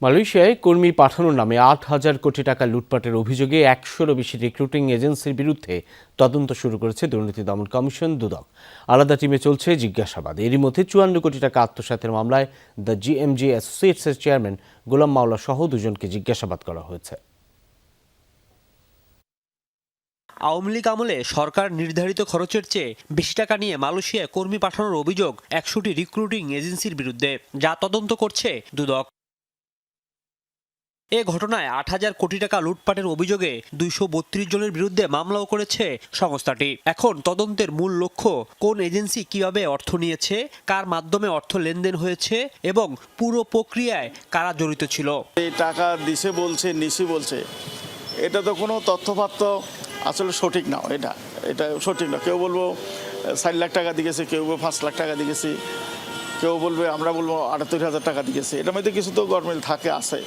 মালয়েশিয়ায় কর্মী পাঠানোর নামে ৮,০০০ কোটি টাকা লুটপাটের অভিযোগে ১০০-রও বেশি রিক্রুটিং এজেন্সির বিরুদ্ধে তদন্ত শুরু করেছে দুর্নীতি দমন কমিশন দুদক। আলাদা টিমে চলছে জিজ্ঞাসাবাদ। এরই মধ্যে ৫৪ কোটি টাকা আত্মসাতের মামলায় দ্য জিএমজি অ্যাসোসিয়েটসের চেয়ারম্যান গোলাম মাওলা সহ দুজনকে জিজ্ঞাসাবাদ করা হয়েছে। আওয়ামী লীগ আমলে সরকার নির্ধারিত খরচের চেয়ে বেশি টাকা নিয়ে মালয়েশিয়ায় কর্মী পাঠানোর অভিযোগ ১০০টি রিক্রুটিং এজেন্সির বিরুদ্ধে, যা তদন্ত করছে দুদক। এ ঘটনায় ৮,০০০ কোটি টাকা লুটপাটের অভিযোগে ২৩২ জনের বিরুদ্ধে মামলাও করেছে সংস্থাটি। এখন তদন্তের মূল লক্ষ্য কোন এজেন্সি কিভাবে অর্থ নিয়েছে, কার মাধ্যমে অর্থ লেনদেন হয়েছে এবং পুরো প্রক্রিয়ায় কারা জড়িত ছিল। এই টাকা দিছে বলছে, নিশি বলছে, এটা তো কোনো তথ্যপাত্র আসলে সঠিক না। এটা সঠিক না। কেউ বলবো ৪ লাখ টাকা দিয়েছে, কেউ বলবো ৫ লাখ টাকা দিয়েছি, কেউ বলবে আমরা বলবো ৭৮,০০০ টাকা দিয়েছে। এটার মধ্যে কিছু তো গরমিল থাকে আছে।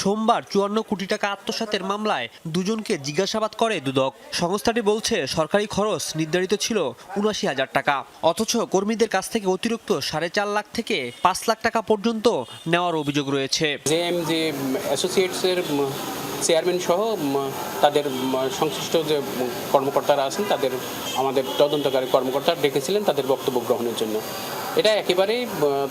সোমবার ৫৪ কোটি টাকা আত্মসাতের মামলায় দুজনকে জিজ্ঞাসাবাদ করে দুদক। সংস্থাটি বলছে সরকারি খরচ নির্ধারিত ছিল ৭৯,০০০ টাকা, অথচ কর্মীদের কাছ থেকে অতিরিক্ত ৪.৫ লাখ থেকে ৫ লাখ টাকা পর্যন্ত নেওয়ার অভিযোগ রয়েছে। জেএমজি অ্যাসোসিয়েটসের চেয়ারম্যান সহ তাদের সংশ্লিষ্ট যে কর্মকর্তারা আছেন তাদের আমাদের তদন্তকারী কর্মকর্তারা ডেকেছিলেন তাদের বক্তব্য গ্রহণের জন্য। এটা একেবারেই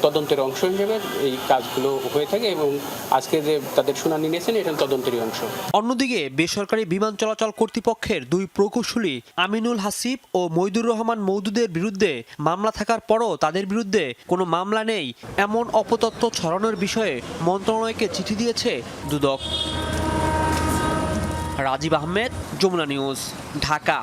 তদন্তের অংশ হিসেবে এই কাজগুলো হয়ে থাকে এবং আজকে যে তাদের শুনানি নিয়েছেন এটা তদন্তেরই অংশ। অন্যদিকে বেসরকারি বিমান চলাচল কর্তৃপক্ষের দুই প্রকৌশলী আমিনুল হাসিব ও মইদুর রহমান মওদুদের বিরুদ্ধে মামলা থাকার পরও তাদের বিরুদ্ধে কোনো মামলা নেই, এমন অপতথ্য ছড়ানোর বিষয়ে মন্ত্রণালয়কে চিঠি দিয়েছে দুদক। রাজীব আহমেদ, যমুনা নিউজ, ঢাকা।